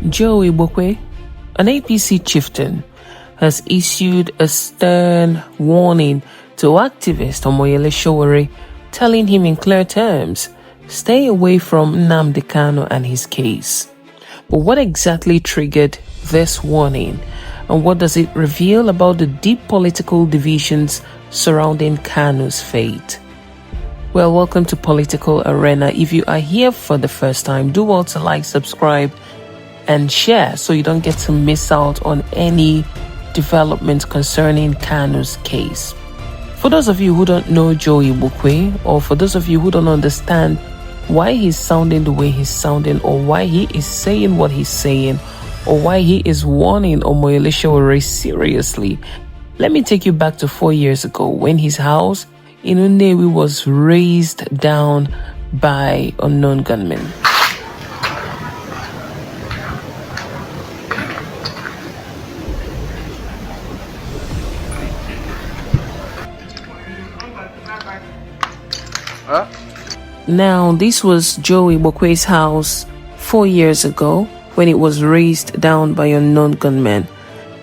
Joe Igbokwe, an APC chieftain, has issued a stern warning to activist Omoyele Sowore, telling him in clear terms, stay away from Nnamdi Kanu and his case. But what exactly triggered this warning, and what does it reveal about the deep political divisions surrounding Kanu's fate? Well, welcome to Political Arena. If you are here for the first time, do well to like, subscribe, and share so you don't get to miss out on any developments concerning Kanu's case. For those of you who don't know Joe Igbokwe, or for those of you who don't understand why he's sounding the way he's sounding, or why he is saying what he's saying, or why he is warning Omoyele Sowore seriously, let me take you back to 4 years ago when his house in Nnewi was razed down by unknown gunmen. Now, this was Joe Igbokwe's house 4 years ago when it was razed down by unknown gunmen.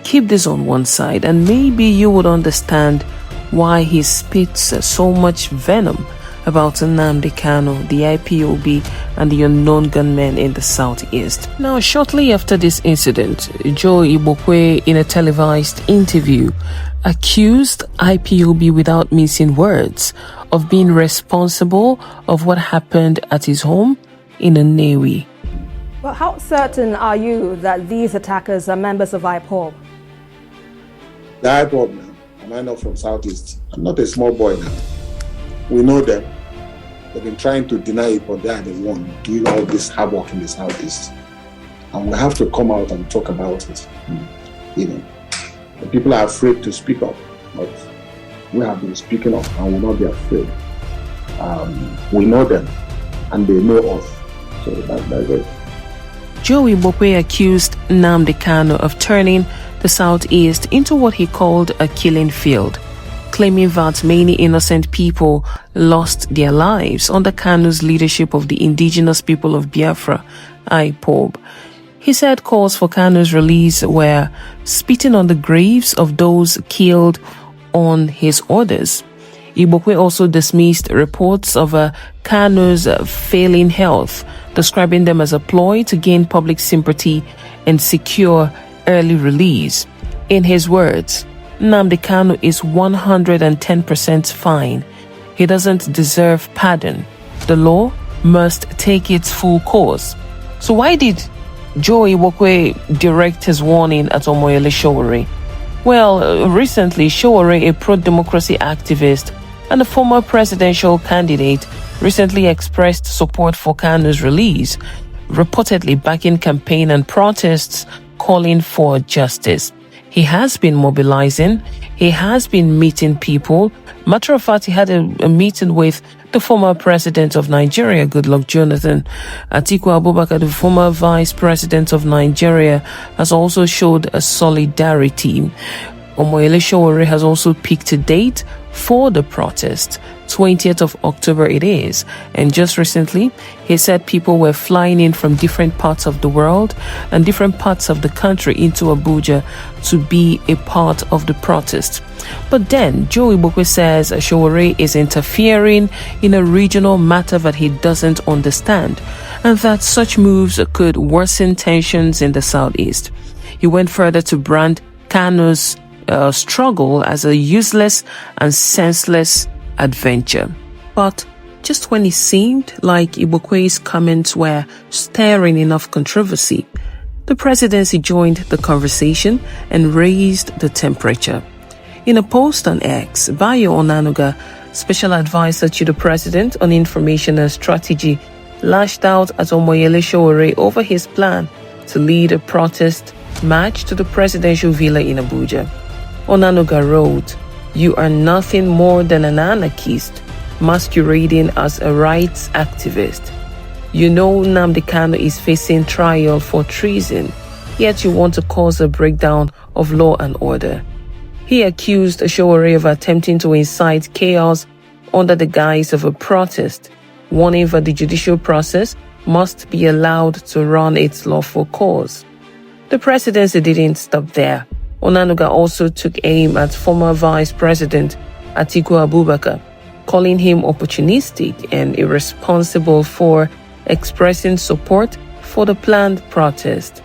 Keep this on one side and maybe you would understand why he spits so much venom about Nnamdi Kanu, the IPOB, and the unknown gunmen in the southeast. Now, shortly after this incident, Joe Igbokwe, in a televised interview, accused IPOB without mincing words of being responsible of what happened at his home in Nnewi. Well, how certain are you that these attackers are members of IPOB? The IPOB now, am I not from Southeast? I'm not a small boy now. We know them. They've been trying to deny it, but they are the one doing all this havoc in the Southeast. And we have to come out and talk about it. You know, the people are afraid to speak up, but we have been speaking up and will not be afraid. We know them and they know us. So that's it. Joe Igbokwe accused Nnamdi Kanu of turning the Southeast into what he called a killing field, claiming that many innocent people lost their lives under Kanu's leadership of the indigenous people of Biafra, IPOB. He said calls for Kanu's release were spitting on the graves of those killed on his orders. Igbokwe also dismissed reports of Kanu's failing health, describing them as a ploy to gain public sympathy and secure early release. In his words, Nnamdi Kanu is 110% fine. He doesn't deserve pardon. The law must take its full course. So why did Joe Igbokwe direct his warning at Omoyele Sowore? Well, recently, Sowore, a pro-democracy activist and a former presidential candidate, recently expressed support for Kanu's release, reportedly backing campaign and protests calling for justice. He has been mobilizing. He has been meeting people. Matter of fact, he had a meeting with the former president of Nigeria, Goodluck Jonathan. Atiku Abubakar, the former vice president of Nigeria, has also showed a solidarity. Omoyele Sowore has also picked a date for the protest. 20th of October it is. And just recently, he said people were flying in from different parts of the world and different parts of the country into Abuja to be a part of the protest. But then, Joe Igbokwe says Sowore is interfering in a regional matter that he doesn't understand, and that such moves could worsen tensions in the southeast. He went further to brand Kanu's struggle as a useless and senseless adventure. But just when it seemed like Igbokwe's comments were stirring enough controversy, the presidency joined the conversation and raised the temperature. In a post on X, Bayo Onanuga, special advisor to the president on information and strategy, lashed out at Omoyele Sowore over his plan to lead a protest march to the presidential villa in Abuja. Onanuga wrote, "You are nothing more than an anarchist masquerading as a rights activist. You know Nnamdi Kanu is facing trial for treason, yet you want to cause a breakdown of law and order." He accused Sowore of attempting to incite chaos under the guise of a protest, warning that the judicial process must be allowed to run its lawful course. The presidency didn't stop there. Onanuga also took aim at former Vice President Atiku Abubakar, calling him opportunistic and irresponsible for expressing support for the planned protest.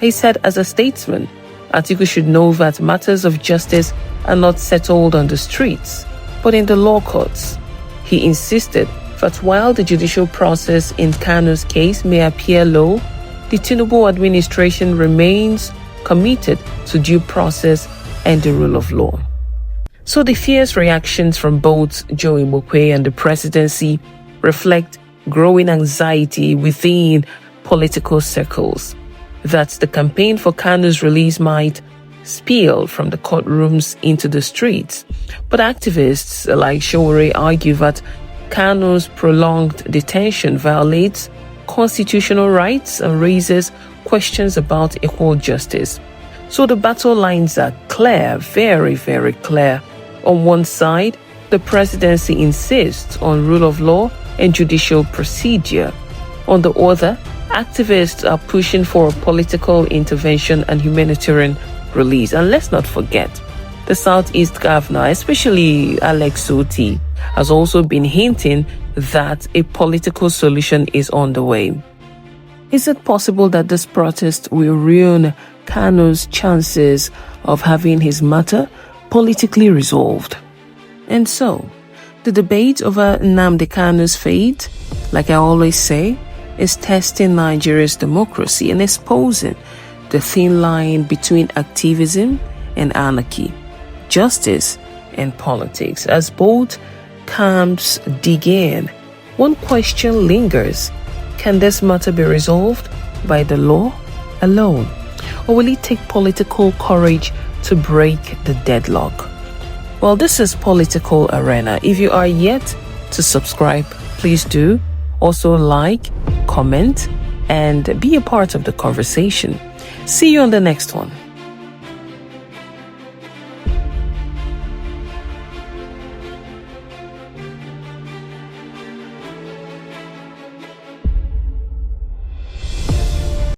He said, as a statesman, Atiku should know that matters of justice are not settled on the streets, but in the law courts. He insisted that while the judicial process in Kanu's case may appear low, the Tinubu administration remains committed to due process and the rule of law. So the fierce reactions from both Joe Igbokwe and the presidency reflect growing anxiety within political circles that the campaign for Kanu's release might spill from the courtrooms into the streets. But activists like Sowore argue that Kanu's prolonged detention violates constitutional rights and raises questions about equal justice. So the battle lines are clear, very, very clear. On one side, the presidency insists on rule of law and judicial procedure. On the other, activists are pushing for political intervention and humanitarian release. And let's not forget, the Southeast governor, especially Alex Oti, has also been hinting that a political solution is on the way. Is it possible that this protest will ruin Kanu's chances of having his matter politically resolved? And so, the debate over Nnamdi Kanu's fate, like I always say, is testing Nigeria's democracy and exposing the thin line between activism and anarchy, justice and politics. As both camps dig in, one question lingers: can this matter be resolved by the law alone? Or will it take political courage to break the deadlock? Well, this is Political Arena. If you are yet to subscribe, please do. Also like, comment, and be a part of the conversation. See you on the next one.